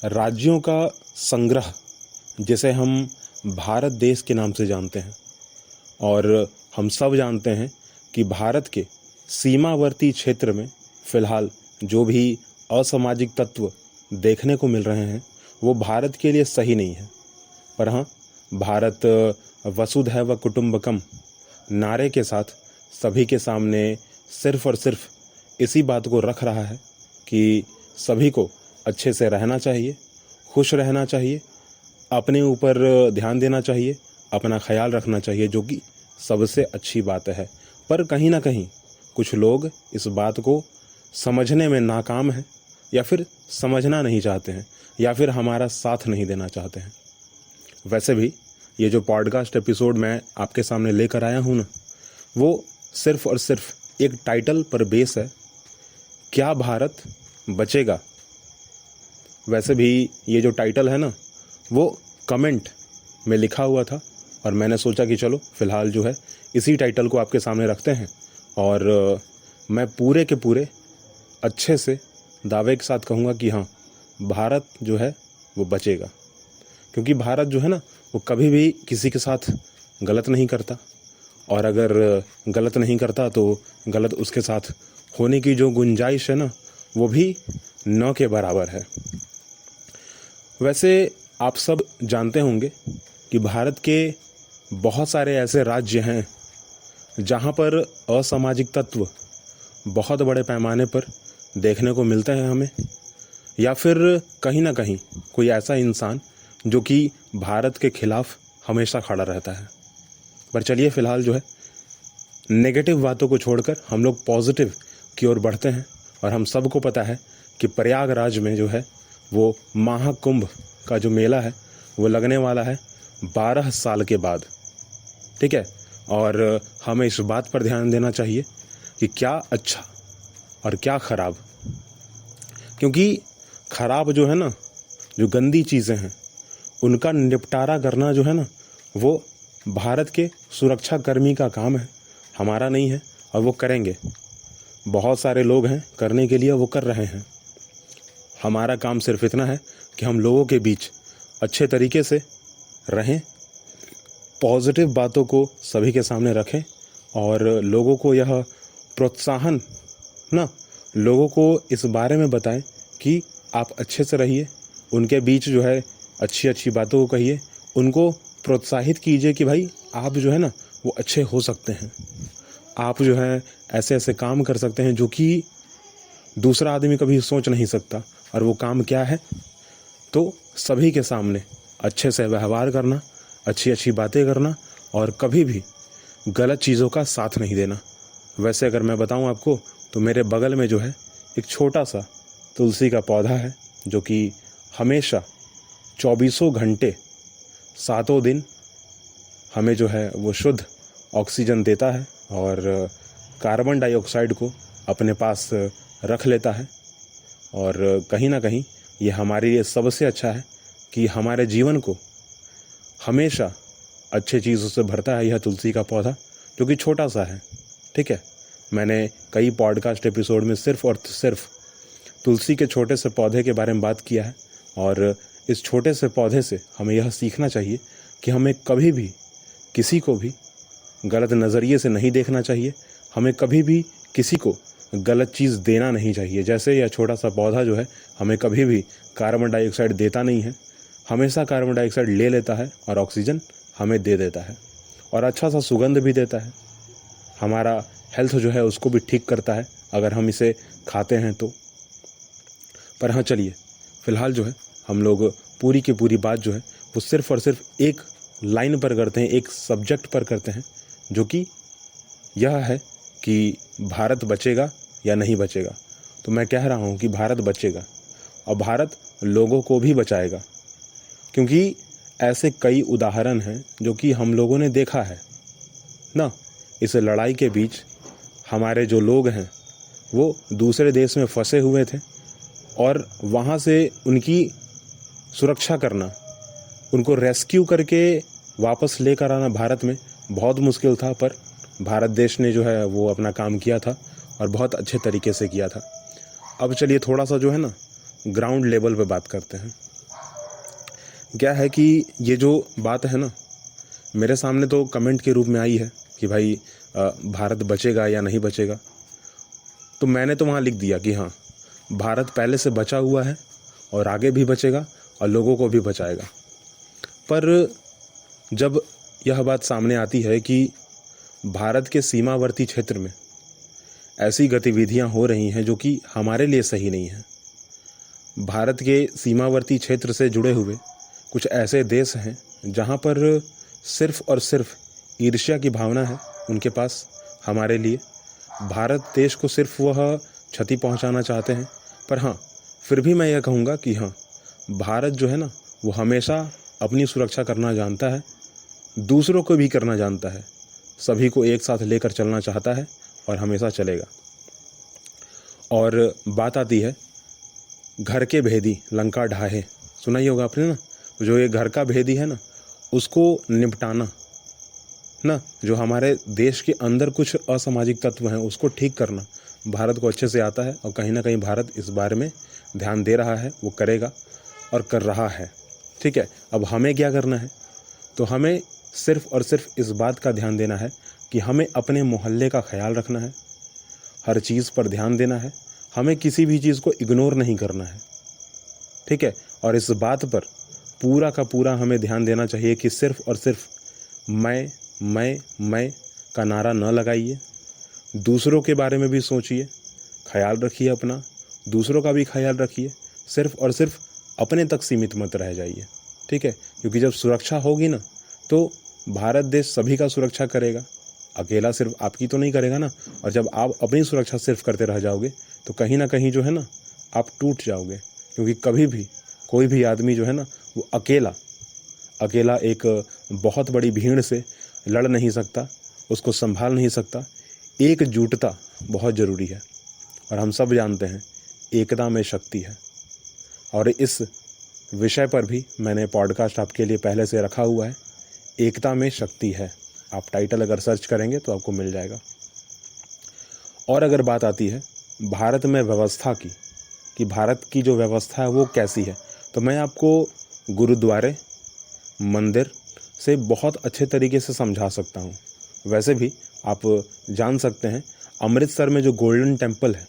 राज्यों का संग्रह जिसे हम भारत देश के नाम से जानते हैं, और हम सब जानते हैं कि भारत के सीमावर्ती क्षेत्र में फ़िलहाल जो भी असामाजिक तत्व देखने को मिल रहे हैं वो भारत के लिए सही नहीं है। पर हाँ, भारत वसुधैव कुटुंबकम नारे के साथ सभी के सामने सिर्फ और सिर्फ इसी बात को रख रहा है कि सभी को अच्छे से रहना चाहिए, खुश रहना चाहिए, अपने ऊपर ध्यान देना चाहिए, अपना ख्याल रखना चाहिए, जो कि सबसे अच्छी बात है। पर कहीं ना कहीं कुछ लोग इस बात को समझने में नाकाम हैं, या फिर समझना नहीं चाहते हैं, या फिर हमारा साथ नहीं देना चाहते हैं। वैसे भी ये जो पॉडकास्ट एपिसोड मैं आपके सामने लेकर आया हूँ ना, वो सिर्फ और सिर्फ एक टाइटल पर बेस है, क्या भारत बचेगा। वैसे भी ये जो टाइटल है ना, वो कमेंट में लिखा हुआ था और मैंने सोचा कि चलो फ़िलहाल जो है इसी टाइटल को आपके सामने रखते हैं, और मैं पूरे के पूरे अच्छे से दावे के साथ कहूँगा कि हाँ, भारत जो है वो बचेगा। क्योंकि भारत जो है ना, वो कभी भी किसी के साथ गलत नहीं करता, और अगर गलत नहीं करता तो गलत उसके साथ होने की जो गुंजाइश है ना, वो भी न के बराबर है। वैसे आप सब जानते होंगे कि भारत के बहुत सारे ऐसे राज्य हैं जहाँ पर असामाजिक तत्व बहुत बड़े पैमाने पर देखने को मिलते हैं हमें, या फिर कहीं ना कहीं कोई ऐसा इंसान जो कि भारत के खिलाफ हमेशा खड़ा रहता है। पर चलिए फ़िलहाल जो है नेगेटिव बातों को छोड़कर हम लोग पॉजिटिव की ओर बढ़ते हैं। और हम सबको पता है कि प्रयागराज में जो है वो महाकुंभ का जो मेला है वो लगने वाला है 12 साल के बाद, ठीक है। और हमें इस बात पर ध्यान देना चाहिए कि क्या अच्छा और क्या ख़राब, क्योंकि ख़राब जो है ना, जो गंदी चीज़ें हैं उनका निपटारा करना जो है ना, वो भारत के सुरक्षा कर्मी का काम है, हमारा नहीं है। और वो करेंगे, बहुत सारे लोग हैं करने के लिए, वो कर रहे हैं। हमारा काम सिर्फ इतना है कि हम लोगों के बीच अच्छे तरीके से रहें, पॉजिटिव बातों को सभी के सामने रखें, और लोगों को यह प्रोत्साहन ना, लोगों को इस बारे में बताएं कि आप अच्छे से रहिए, उनके बीच जो है अच्छी अच्छी बातों को कहिए, उनको प्रोत्साहित कीजिए कि भाई आप जो है ना वो अच्छे हो सकते हैं, आप जो है ऐसे ऐसे काम कर सकते हैं जो कि दूसरा आदमी कभी सोच नहीं सकता। और वो काम क्या है? तो सभी के सामने अच्छे से व्यवहार करना, अच्छी अच्छी बातें करना, और कभी भी गलत चीज़ों का साथ नहीं देना। वैसे अगर मैं बताऊं आपको तो मेरे बगल में जो है एक छोटा सा तुलसी का पौधा है, जो कि हमेशा 24 घंटे 7 दिन हमें जो है वो शुद्ध ऑक्सीजन देता है और कार्बन डाइऑक्साइड को अपने पास रख लेता है। और कहीं ना कहीं ये हमारे लिए सबसे अच्छा है कि हमारे जीवन को हमेशा अच्छे चीज़ों से भरता है यह तुलसी का पौधा, जो कि छोटा सा है, ठीक है। मैंने कई पॉडकास्ट एपिसोड में सिर्फ और सिर्फ तुलसी के छोटे से पौधे के बारे में बात किया है, और इस छोटे से पौधे से हमें यह सीखना चाहिए कि हमें कभी भी किसी को भी गलत नज़रिए से नहीं देखना चाहिए, हमें कभी भी किसी को गलत चीज़ देना नहीं चाहिए। जैसे यह छोटा सा पौधा जो है हमें कभी भी कार्बन डाइऑक्साइड देता नहीं है, हमेशा कार्बन डाइऑक्साइड ले लेता है और ऑक्सीजन हमें दे देता है, और अच्छा सा सुगंध भी देता है, हमारा हेल्थ जो है उसको भी ठीक करता है अगर हम इसे खाते हैं तो। पर हाँ, चलिए फ़िलहाल जो है हम लोग पूरी की पूरी बात जो है वो सिर्फ और सिर्फ एक लाइन पर करते हैं, एक सब्जेक्ट पर करते हैं, जो कि यह है कि भारत बचेगा या नहीं बचेगा। तो मैं कह रहा हूँ कि भारत बचेगा, और भारत लोगों को भी बचाएगा, क्योंकि ऐसे कई उदाहरण हैं जो कि हम लोगों ने देखा है ना। इस लड़ाई के बीच हमारे जो लोग हैं वो दूसरे देश में फंसे हुए थे, और वहाँ से उनकी सुरक्षा करना, उनको रेस्क्यू करके वापस लेकर आना भारत में बहुत मुश्किल था। पर भारत देश ने जो है वो अपना काम किया था, और बहुत अच्छे तरीके से किया था। अब चलिए थोड़ा सा जो है ना ग्राउंड लेवल पे बात करते हैं। क्या है कि ये जो बात है ना, मेरे सामने तो कमेंट के रूप में आई है कि भाई भारत बचेगा या नहीं बचेगा। तो मैंने तो वहाँ लिख दिया कि हाँ, भारत पहले से बचा हुआ है और आगे भी बचेगा और लोगों को भी बचाएगा। पर जब यह बात सामने आती है कि भारत के सीमावर्ती क्षेत्र में ऐसी गतिविधियां हो रही हैं जो कि हमारे लिए सही नहीं है, भारत के सीमावर्ती क्षेत्र से जुड़े हुए कुछ ऐसे देश हैं जहां पर सिर्फ और सिर्फ ईर्ष्या की भावना है उनके पास हमारे लिए। भारत देश को सिर्फ वह क्षति पहुंचाना चाहते हैं। पर हाँ, फिर भी मैं यह कहूँगा कि हाँ, भारत जो है ना, वो हमेशा अपनी सुरक्षा करना जानता है, दूसरों को भी करना जानता है, सभी को एक साथ लेकर चलना चाहता है और हमेशा चलेगा। और बात आती है घर के भेदी लंका ढाहे, सुना ही होगा आपने ना। जो ये घर का भेदी है ना, उसको निपटाना ना, जो हमारे देश के अंदर कुछ असामाजिक तत्व हैं उसको ठीक करना भारत को अच्छे से आता है। और कहीं ना कहीं भारत इस बारे में ध्यान दे रहा है, वो करेगा और कर रहा है। ठीक है, अब हमें क्या करना है? तो हमें सिर्फ और सिर्फ इस बात का ध्यान देना है कि हमें अपने मोहल्ले का ख्याल रखना है, हर चीज़ पर ध्यान देना है, हमें किसी भी चीज़ को इग्नोर नहीं करना है। ठीक है, और इस बात पर पूरा का पूरा हमें ध्यान देना चाहिए कि सिर्फ और सिर्फ मैं का नारा न लगाइए। दूसरों के बारे में भी सोचिए, ख्याल रखिए अपना, दूसरों का भी ख्याल रखिए। सिर्फ और सिर्फ अपने तक सीमित मत रह जाइए। ठीक है, क्योंकि जब सुरक्षा होगी ना, तो भारत देश सभी का सुरक्षा करेगा, अकेला सिर्फ आपकी तो नहीं करेगा ना। और जब आप अपनी सुरक्षा सिर्फ करते रह जाओगे तो कहीं ना कहीं जो है ना, आप टूट जाओगे। क्योंकि कभी भी कोई भी आदमी जो है ना, वो अकेला एक बहुत बड़ी भीड़ से लड़ नहीं सकता, उसको संभाल नहीं सकता। एकजुटता बहुत ज़रूरी है और हम सब जानते हैं एकता में शक्ति है। और इस विषय पर भी मैंने पॉडकास्ट आपके लिए पहले से रखा हुआ है, एकता में शक्ति है। आप टाइटल अगर सर्च करेंगे तो आपको मिल जाएगा। और अगर बात आती है भारत में व्यवस्था की, कि भारत की जो व्यवस्था है वो कैसी है, तो मैं आपको गुरुद्वारे, मंदिर से बहुत अच्छे तरीके से समझा सकता हूँ। वैसे भी आप जान सकते हैं अमृतसर में जो गोल्डन टेम्पल है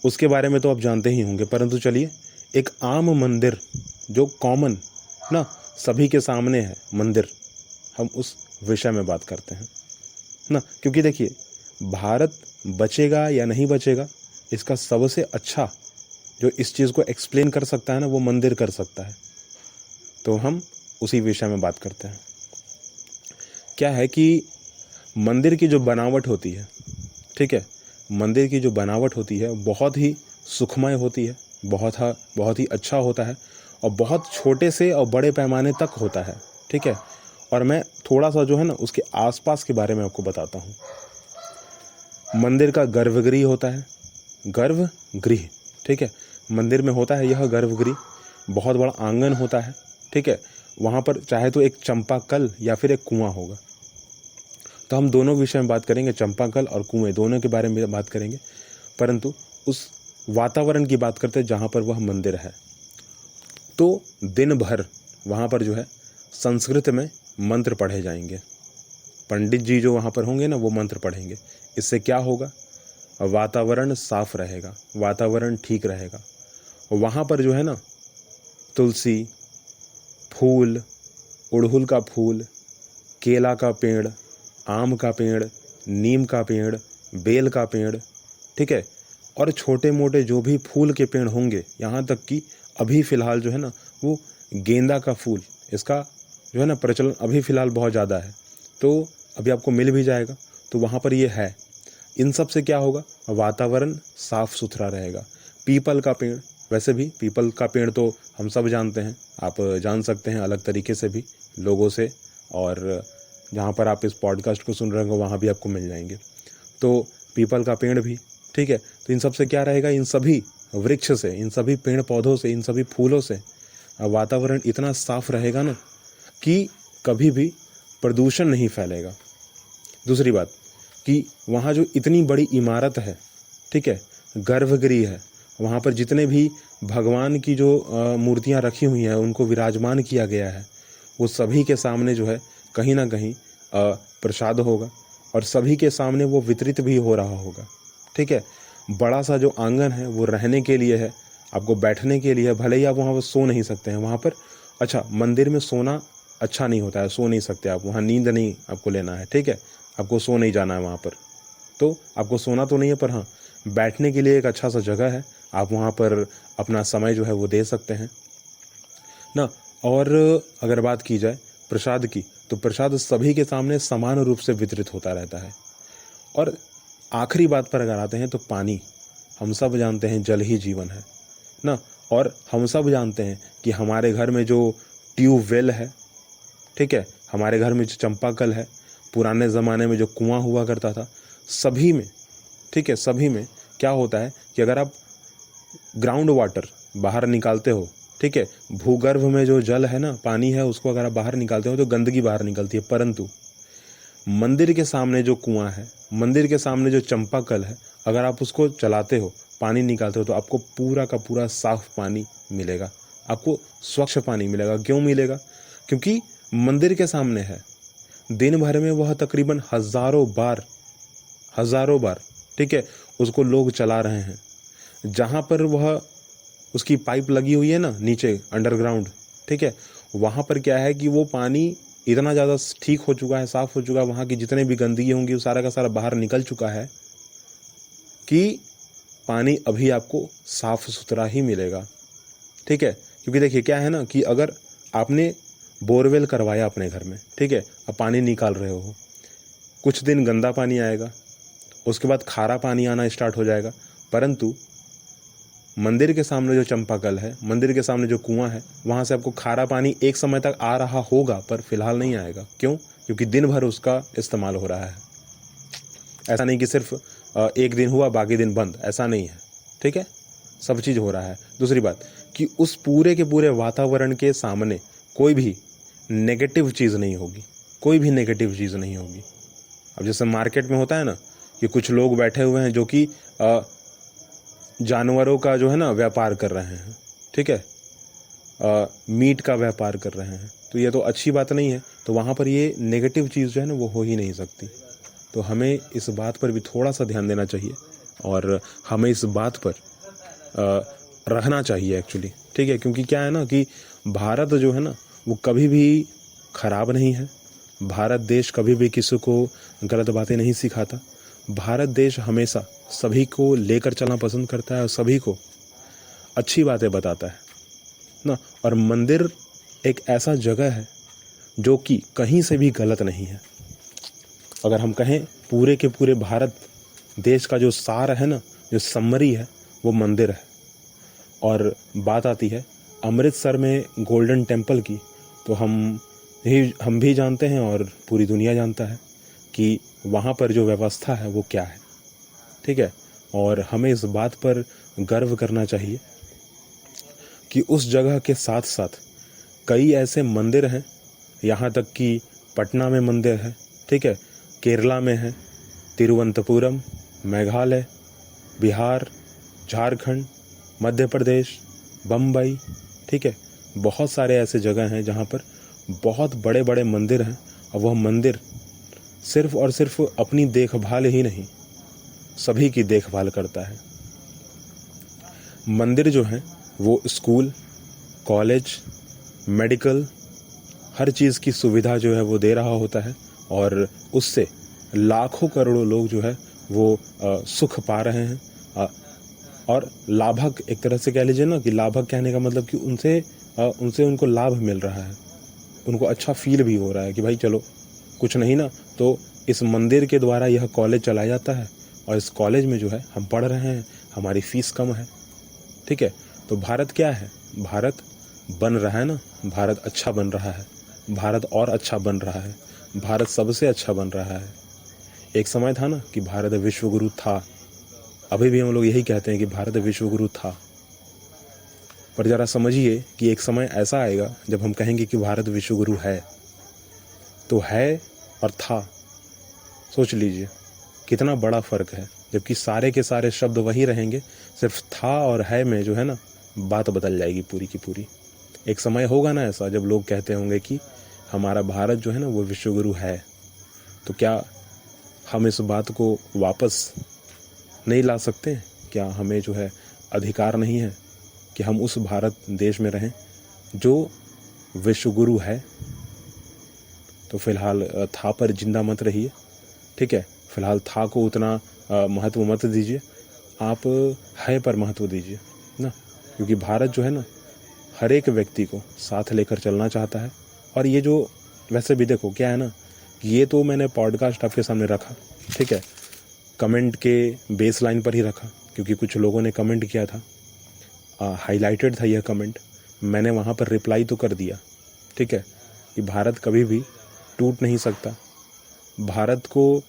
उसके बारे में तो आप जानते ही होंगे। परंतु चलिए, एक आम मंदिर जो कॉमन ना सभी के सामने है मंदिर, हम उस विषय में बात करते हैं ना। क्योंकि देखिए, भारत बचेगा या नहीं बचेगा, इसका सबसे अच्छा जो इस चीज़ को एक्सप्लेन कर सकता है ना, वो मंदिर कर सकता है। तो हम उसी विषय में बात करते हैं। क्या है कि मंदिर की जो बनावट होती है, ठीक है, मंदिर की जो बनावट होती है बहुत ही सुखमय होती है, बहुत ही अच्छा होता है और बहुत छोटे से और बड़े पैमाने तक होता है। ठीक है, और मैं थोड़ा सा जो है ना उसके आसपास के बारे में आपको बताता हूँ। मंदिर का गर्भगृह होता है, गर्भगृह, ठीक है, मंदिर में होता है यह गर्भगृह। बहुत बड़ा आंगन होता है, ठीक है, वहाँ पर चाहे तो एक चंपाकल या फिर एक कुआं होगा। तो हम दोनों विषय में बात करेंगे, चंपाकल और कुएं दोनों के बारे में बात करेंगे। परंतु उस वातावरण की बात करते हैं जहाँ पर वह मंदिर है। तो दिन भर वहाँ पर जो है संस्कृत में मंत्र पढ़े जाएंगे। पंडित जी जो वहाँ पर होंगे ना, वो मंत्र पढ़ेंगे। इससे क्या होगा? वातावरण साफ रहेगा, वातावरण ठीक रहेगा। वहाँ पर जो है ना तुलसी, फूल, उड़हुल का फूल, केला का पेड़, आम का पेड़, नीम का पेड़, बेल का पेड़, ठीक है, और छोटे मोटे जो भी फूल के पेड़ होंगे, यहाँ तक कि अभी फ़िलहाल जो है ना वो गेंदा का फूल, इसका जो है ना प्रचलन अभी फ़िलहाल बहुत ज़्यादा है, तो अभी आपको मिल भी जाएगा। तो वहाँ पर ये है। इन सब से क्या होगा? वातावरण साफ़ सुथरा रहेगा। पीपल का पेड़, वैसे भी पीपल का पेड़ तो हम सब जानते हैं, आप जान सकते हैं अलग तरीके से भी लोगों से, और जहाँ पर आप इस पॉडकास्ट को सुन रहे हो वहाँ भी आपको मिल जाएंगे। तो पीपल का पेड़ भी, ठीक है। तो इन सब से क्या रहेगा? इन सभी वृक्ष से, इन सभी पेड़ पौधों से, इन सभी फूलों से वातावरण इतना साफ रहेगा ना कि कभी भी प्रदूषण नहीं फैलेगा। दूसरी बात कि वहाँ जो इतनी बड़ी इमारत है, ठीक है, गर्भगृह है, वहाँ पर जितने भी भगवान की जो मूर्तियाँ रखी हुई हैं उनको विराजमान किया गया है, वो सभी के सामने जो है कहीं ना कहीं प्रसाद होगा और सभी के सामने वो वितरित भी हो रहा होगा। ठीक है, बड़ा सा जो आंगन है वो रहने के लिए है, आपको बैठने के लिए है, भले ही आप वहाँ पर सो नहीं सकते हैं वहाँ पर। अच्छा, मंदिर में सोना अच्छा नहीं होता है, सो नहीं सकते आप वहाँ, नींद नहीं आपको लेना है। ठीक है, आपको सो नहीं जाना है वहाँ पर, तो आपको सोना तो नहीं है, पर हाँ बैठने के लिए एक अच्छा सा जगह है, आप वहाँ पर अपना समय जो है वो दे सकते हैं ना। और अगर बात की जाए प्रसाद की, तो प्रसाद सभी के सामने समान रूप से वितरित होता रहता है। और आखिरी बात पर अगर आते हैं तो पानी, हम सब जानते हैं जल ही जीवन है ना। और हम सब जानते हैं कि हमारे घर में जो ट्यूबवेल है, ठीक है, हमारे घर में जो चंपाकल है, पुराने ज़माने में जो कुआं हुआ करता था, सभी में, ठीक है, सभी में क्या होता है कि अगर आप ग्राउंड वाटर बाहर निकालते हो, ठीक है, भूगर्भ में जो जल है ना, पानी है, उसको अगर आप बाहर निकालते हो तो गंदगी बाहर निकलती है। परंतु मंदिर के सामने जो कुआं है, मंदिर के सामने जो चंपाकल है, अगर आप उसको चलाते हो, पानी निकालते हो, तो आपको पूरा का पूरा साफ पानी मिलेगा, आपको स्वच्छ पानी मिलेगा। क्यों मिलेगा? क्योंकि मंदिर के सामने है, दिन भर में वह तकरीबन हजारों बार, ठीक है, उसको लोग चला रहे हैं। जहाँ पर वह उसकी पाइप लगी हुई है ना नीचे अंडरग्राउंड, ठीक है, वहाँ पर क्या है कि वो पानी इतना ज़्यादा ठीक हो चुका है, साफ़ हो चुका है, वहाँ की जितने भी गंदगी होंगी वो सारा का सारा बाहर निकल चुका है कि पानी अभी आपको साफ़ सुथरा ही मिलेगा। ठीक है, क्योंकि देखिए क्या है ना कि अगर आपने बोरवेल करवाया अपने घर में, ठीक है, अब पानी निकाल रहे हो, कुछ दिन गंदा पानी आएगा, उसके बाद खारा पानी आना स्टार्ट हो जाएगा। परंतु मंदिर के सामने जो चंपाकल है, मंदिर के सामने जो कुआं है, वहाँ से आपको खारा पानी एक समय तक आ रहा होगा, पर फिलहाल नहीं आएगा। क्यों? क्योंकि दिन भर उसका इस्तेमाल हो रहा है। ऐसा नहीं कि सिर्फ एक दिन हुआ बाकी दिन बंद, ऐसा नहीं है। ठीक है, सब चीज़ हो रहा है। दूसरी बात कि उस पूरे के पूरे वातावरण के सामने कोई भी नेगेटिव चीज़ नहीं होगी, कोई भी नेगेटिव चीज़ नहीं होगी। अब जैसे मार्केट में होता है ना कि कुछ लोग बैठे हुए हैं जो कि जानवरों का जो है ना व्यापार कर रहे हैं, ठीक है, मीट का व्यापार कर रहे हैं, तो ये तो अच्छी बात नहीं है। तो वहाँ पर ये नेगेटिव चीज़ जो है ना वो हो ही नहीं सकती। तो हमें इस बात पर भी थोड़ा सा ध्यान देना चाहिए और हमें इस बात पर रहना चाहिए एक्चुअली। ठीक है, क्योंकि क्या है ना कि भारत जो है ना वो कभी भी खराब नहीं है। भारत देश कभी भी किसी को गलत बातें नहीं सिखाता। भारत देश हमेशा सभी को लेकर चलना पसंद करता है और सभी को अच्छी बातें बताता है ना। और मंदिर एक ऐसा जगह है जो कि कहीं से भी गलत नहीं है। अगर हम कहें पूरे के पूरे भारत देश का जो सार है ना, जो समरी है, वो मंदिर है। और बात आती है अमृतसर में गोल्डन टेम्पल की, तो हम भी जानते हैं और पूरी दुनिया जानता है कि वहाँ पर जो व्यवस्था है वो क्या है। ठीक है, और हमें इस बात पर गर्व करना चाहिए कि उस जगह के साथ साथ कई ऐसे मंदिर हैं, यहाँ तक कि पटना में मंदिर है, ठीक है, केरला में है, तिरुवनंतपुरम, मेघालय, बिहार, झारखंड, मध्य प्रदेश, बम्बई, ठीक है, बहुत सारे ऐसे जगह हैं जहाँ पर बहुत बड़े बड़े मंदिर हैं। और वह मंदिर सिर्फ और सिर्फ अपनी देखभाल ही नहीं, सभी की देखभाल करता है। मंदिर जो है वो स्कूल, कॉलेज, मेडिकल, हर चीज़ की सुविधा जो है वो दे रहा होता है और उससे लाखों करोड़ों लोग जो है वो सुख पा रहे हैं। और लाभक, एक तरह से कह लीजिए ना कि लाभक कहने का मतलब कि उनसे उनको लाभ मिल रहा है, उनको अच्छा फील भी हो रहा है कि भाई चलो कुछ नहीं ना, तो इस मंदिर के द्वारा यह कॉलेज चलाया जाता है और इस कॉलेज में जो है हम पढ़ रहे हैं, हमारी फीस कम है। ठीक है, तो भारत क्या है? भारत बन रहा है ना, भारत अच्छा बन रहा है, भारत और अच्छा बन रहा है, भारत सबसे अच्छा बन रहा है। एक समय था ना कि भारत विश्वगुरु था, अभी भी हम लोग यही कहते हैं कि भारत विश्वगुरु था, पर ज़रा समझिए कि एक समय ऐसा आएगा जब हम कहेंगे कि भारत विश्वगुरु है। तो है और था, सोच लीजिए कितना बड़ा फ़र्क है। जबकि सारे के सारे शब्द वही रहेंगे, सिर्फ था और है में जो है ना बात बदल जाएगी पूरी की पूरी। एक समय होगा ना ऐसा जब लोग कहते होंगे कि हमारा भारत जो है ना वो विश्वगुरु है। तो क्या हम इस बात को वापस नहीं ला सकते? क्या हमें जो है अधिकार नहीं है कि हम उस भारत देश में रहें जो विश्वगुरु है? तो फिलहाल था पर जिंदा मत रहिए, ठीक है। फिलहाल था को उतना महत्व मत दीजिए, आप है पर महत्व दीजिए ना, क्योंकि भारत जो है ना हर एक व्यक्ति को साथ लेकर चलना चाहता है। और ये जो वैसे भी देखो क्या है ना, ये तो मैंने पॉडकास्ट आपके सामने रखा, ठीक है, कमेंट के बेस लाइन पर ही रखा, क्योंकि कुछ लोगों ने कमेंट किया था, हाईलाइटेड था यह कमेंट, मैंने वहाँ पर रिप्लाई तो कर दिया, ठीक है, कि भारत कभी भी टूट नहीं सकता। भारत को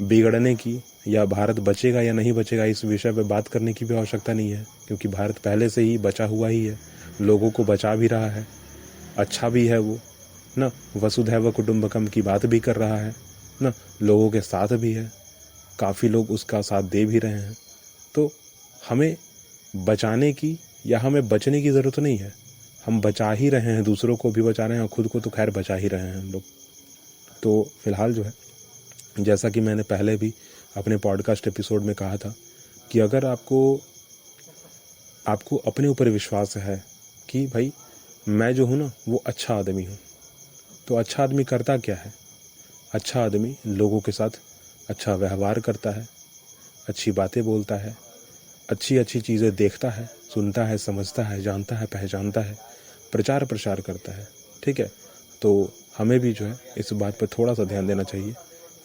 बिगड़ने की या भारत बचेगा या नहीं बचेगा इस विषय पर बात करने की भी आवश्यकता नहीं है, क्योंकि भारत पहले से ही बचा हुआ ही है, लोगों को बचा भी रहा है, अच्छा भी है वो ना, वसुधैव कुटुंबकम की बात भी कर रहा है ना, लोगों के साथ भी है, काफ़ी लोग उसका साथ दे भी रहे हैं। तो हमें बचाने की या हमें बचने की ज़रूरत नहीं है, हम बचा ही रहे हैं, दूसरों को भी बचा रहे हैं और ख़ुद को तो खैर बचा ही रहे हैं हम लोग। तो फिलहाल जो है, जैसा कि मैंने पहले भी अपने पॉडकास्ट एपिसोड में कहा था कि अगर आपको अपने ऊपर विश्वास है कि भाई मैं जो हूँ ना वो अच्छा आदमी हूँ, तो अच्छा आदमी करता क्या है? अच्छा आदमी लोगों के साथ अच्छा व्यवहार करता है, अच्छी बातें बोलता है, अच्छी अच्छी चीज़ें देखता है, सुनता है, समझता है, जानता है, पहचानता है, प्रचार प्रसार करता है, ठीक है। तो हमें भी जो है इस बात पर थोड़ा सा ध्यान देना चाहिए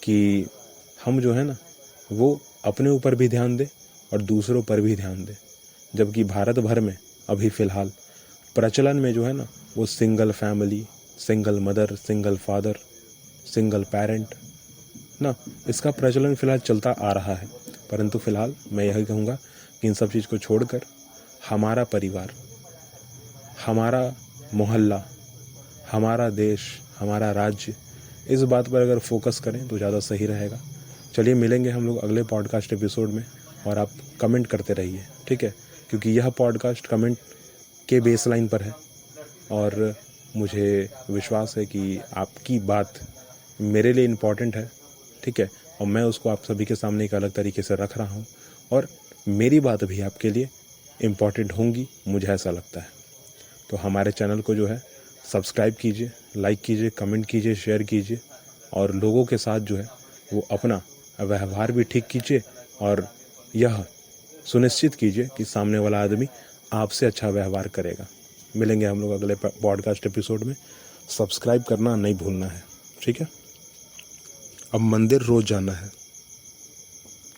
कि हम जो है ना वो अपने ऊपर भी ध्यान दें और दूसरों पर भी ध्यान दें। जबकि भारत भर में अभी फ़िलहाल प्रचलन में जो है ना वो single family, single mother, single father, single parent ना, इसका प्रचलन फ़िलहाल चलता आ रहा है। परंतु फ़िलहाल मैं यही कहूँगा कि इन सब चीज़ को छोड़कर हमारा परिवार, हमारा मोहल्ला, हमारा देश, हमारा राज्य, इस बात पर अगर फोकस करें तो ज़्यादा सही रहेगा। चलिए मिलेंगे हम लोग अगले पॉडकास्ट एपिसोड में, और आप कमेंट करते रहिए, ठीक है, क्योंकि यह पॉडकास्ट कमेंट के बेस लाइन पर है और मुझे विश्वास है कि आपकी बात मेरे लिए इम्पॉर्टेंट है, ठीक है, और मैं उसको आप सभी के सामने एक अलग तरीके से रख रहा हूँ और मेरी बात भी आपके लिए इम्पॉर्टेंट होंगी, मुझे ऐसा लगता है। तो हमारे चैनल को जो है सब्सक्राइब कीजिए, लाइक कीजिए, कमेंट कीजिए, शेयर कीजिए और लोगों के साथ जो है वो अपना व्यवहार भी ठीक कीजिए और यह सुनिश्चित कीजिए कि सामने वाला आदमी आपसे अच्छा व्यवहार करेगा। मिलेंगे हम लोग अगले पॉडकास्ट एपिसोड में। सब्सक्राइब करना नहीं भूलना है, ठीक है। अब मंदिर रोज़ जाना है।